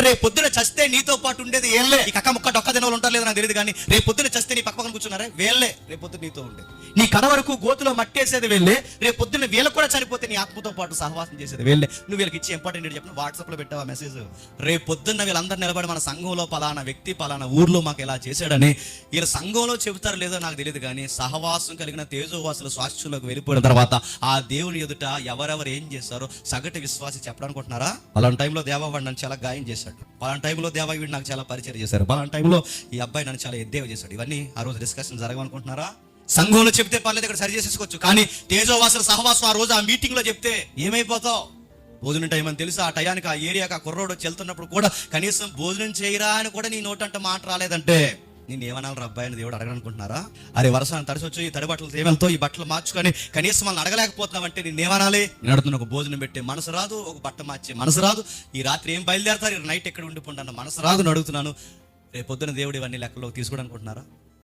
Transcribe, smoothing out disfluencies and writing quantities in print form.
రేపు పొద్దున చస్తే నీతో పాటు ఉండేది ఏళ్ళే. ఈ కక్క ముక్క డొక్క తిన వాళ్ళు ఉంటారు లేదు నాకు తెలియదు, కానీ రేపు పొద్దున చస్తే నీ పక్కన కూర్చున్నారే వేళ్ళే రేపు పొద్దున నీతో ఉండేది. నీ కడ వరకు గోతులో మట్టేసేది వెళ్ళే, రేపు పొద్దున్న వీళ్ళకు కూడా చనిపోతే నీ ఆత్మతో పాటు సహవాసం చేసేది వెళ్ళే. నువ్వు వీళ్ళకి ఇచ్చి ఇంపార్టెంట్ ఏంటి చెప్పిన వాట్సాప్లో పెట్టావా మెసేజ్, రేపు పొద్దున్న వీళ్ళందరూ నిలబడి మన సంఘంలో పలానా వ్యక్తి పలానా ఊర్లో మాకు ఇలా చేశాడని వీళ్ళ సంఘంలో చెబుతారు లేదో నాకు తెలియదు, కానీ సహవాసం కలిగిన తేజోవాసులు స్వాస్థ్యంలోకి వెళ్ళిపోయిన తర్వాత ఆ దేవుని ఎదుట ఎవరెవరు ఏం చేస్తారో సగటు విశ్వాసి చెప్పడానుకుంటున్నారా? పలానా టైంలో దేవవాడు నన్ను చాలా గాయం చేశాడు, పలానా టైంలో దేవవాడు నాకు చాలా పరిచయం చేశారు, పలానా టైంలో ఈ అబ్బాయి నన్ను చాలా ఎద్దేవ చేశాడు. ఇవన్నీ ఆ రోజు డిస్కషన్ జరగమనుకుంటున్నారా? సంఘంలో చెప్తే పర్లేదు, ఇక్కడ సరి చేసేసుకోవచ్చు, కానీ తేజోవాసుల సహవాసం ఆ రోజు ఆ మీటింగ్ లో చెప్తే ఏమైపోతావు? భోజనం టైం అని తెలుసు, ఆ టయానికి ఆ ఏరియాకి ఆ కుర్రోడు వెళ్తున్నప్పుడు కూడా కనీసం భోజనం చేయరా అని కూడా నీ నోటంట మాట రాలేదంటే నేను ఏమనాలి అబ్బాయి అని దేవుడు అడగనుకుంటున్నారా? అరే వర్షాన్ని తడిసొచ్చు, ఈ తడి బట్టలు ఏమేళ్తో ఈ బట్టలు మార్చుకొని కనీసం వాళ్ళని అడగలేకపోతున్నావంటే నేను ఏమనాలి? నేను అడుగుతున్న ఒక భోజనం పెట్టే మనసు రాదు, ఒక బట్ట మార్చే మనసు రాదు, ఈ రాత్రి ఏం బయలుదేరతారు, ఈ నైట్ ఎక్కడ ఉండిపోండి అన్న మనసు రాదు అని అడుగుతున్నాను. రేపు పొద్దున దేవుడు ఇవన్నీ లెక్కలో తీసుకోవడానికి అనుకుంటున్నారా?